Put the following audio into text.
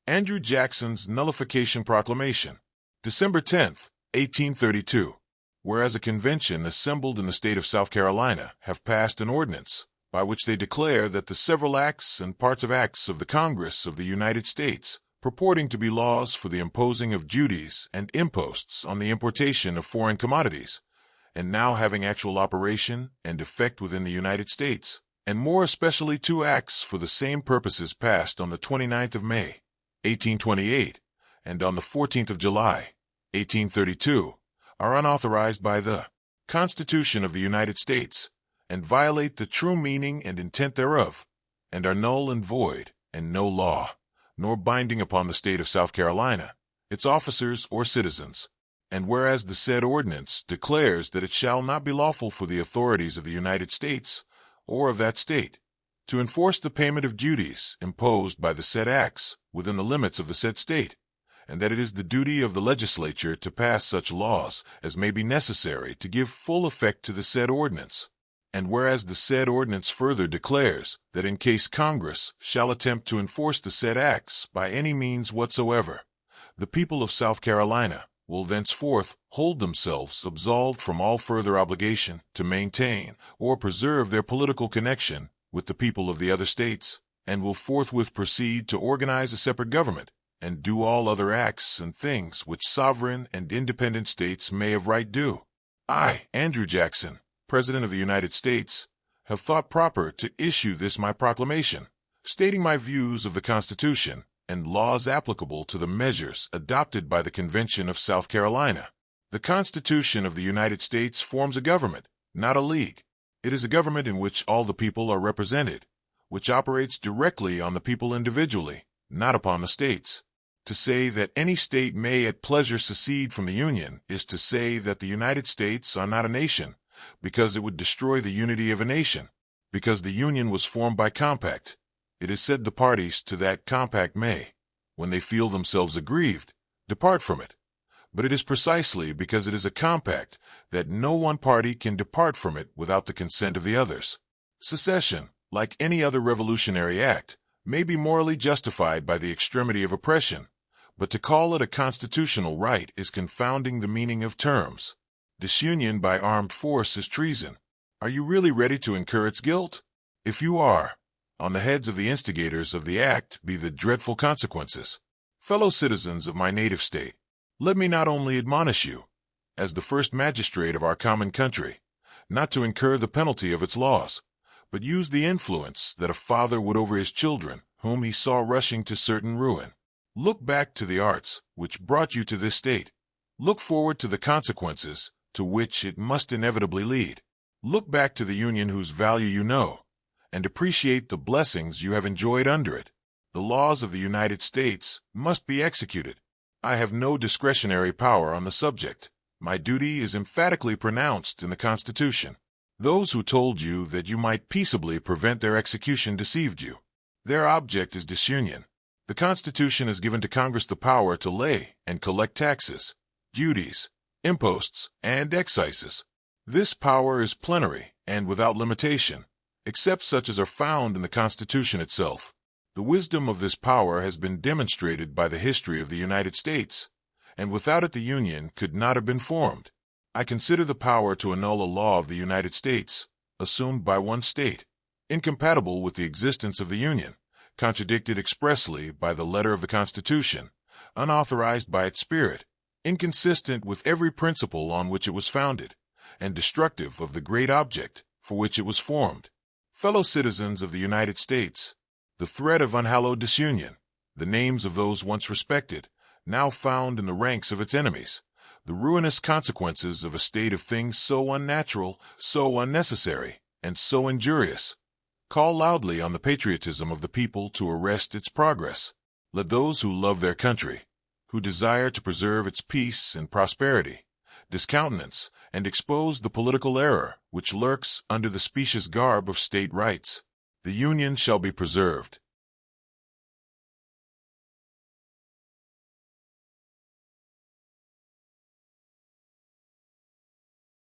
Andrew Jackson's Nullification Proclamation, December 10, 1832. Whereas a convention assembled in the state of South Carolina have passed an ordinance by which they declare that the several acts and parts of acts of the Congress of the United States, purporting to be laws for the imposing of duties and imposts on the importation of foreign commodities, and now having actual operation and effect within the United States, and more especially two acts for the same purposes passed on the 29th of May, 1828, and on the 14th of July, 1832, are unauthorized by the Constitution of the United States, and violate the true meaning and intent thereof, and are null and void, and no law, nor binding upon the state of South Carolina, its officers or citizens. And whereas the said ordinance declares that it shall not be lawful for the authorities of the United States, or of that state, to enforce the payment of duties imposed by the said acts within the limits of the said state, and that it is the duty of the legislature to pass such laws as may be necessary to give full effect to the said ordinance. And whereas the said ordinance further declares that in case Congress shall attempt to enforce the said acts by any means whatsoever, the people of South Carolina will thenceforth hold themselves absolved from all further obligation to maintain or preserve their political connection with the people of the other states, and will forthwith proceed to organize a separate government, and do all other acts and things which sovereign and independent states may of right do. I, Andrew Jackson, President of the United States, have thought proper to issue this my proclamation, stating my views of the Constitution and laws applicable to the measures adopted by the Convention of South Carolina. The Constitution of the United States forms a government, not a league. It is a government in which all the people are represented, which operates directly on the people individually, not upon the states. To say that any state may at pleasure secede from the Union is to say that the United States are not a nation, because it would destroy the unity of a nation. Because the Union was formed by compact, it is said the parties to that compact may, when they feel themselves aggrieved, depart from it. But it is precisely because it is a compact that no one party can depart from it without the consent of the others. Secession, like any other revolutionary act, may be morally justified by the extremity of oppression, but to call it a constitutional right is confounding the meaning of terms. Disunion by armed force is treason. Are you really ready to incur its guilt? If you are, on the heads of the instigators of the act be the dreadful consequences. Fellow citizens of my native state, let me not only admonish you, as the first magistrate of our common country, not to incur the penalty of its laws, but use the influence that a father would over his children, whom he saw rushing to certain ruin. Look back to the arts which brought you to this state. Look forward to the consequences to which it must inevitably lead. Look back to the Union whose value you know, and appreciate the blessings you have enjoyed under it. The laws of the United States must be executed. I have no discretionary power on the subject. My duty is emphatically pronounced in the Constitution. Those who told you that you might peaceably prevent their execution deceived you. Their object is disunion. The Constitution has given to Congress the power to lay and collect taxes, duties, imposts, and excises. This power is plenary and without limitation, except such as are found in the Constitution itself. The wisdom of this power has been demonstrated by the history of the United States, and without it the Union could not have been formed. I consider the power to annul a law of the United States, assumed by one state, incompatible with the existence of the Union, contradicted expressly by the letter of the Constitution, unauthorized by its spirit, inconsistent with every principle on which it was founded, and destructive of the great object for which it was formed. Fellow citizens of the United States, the threat of unhallowed disunion, the names of those once respected, now found in the ranks of its enemies, the ruinous consequences of a state of things so unnatural, so unnecessary, and so injurious, call loudly on the patriotism of the people to arrest its progress. Let those who love their country, who desire to preserve its peace and prosperity, discountenance and expose the political error which lurks under the specious garb of state rights. The Union shall be preserved.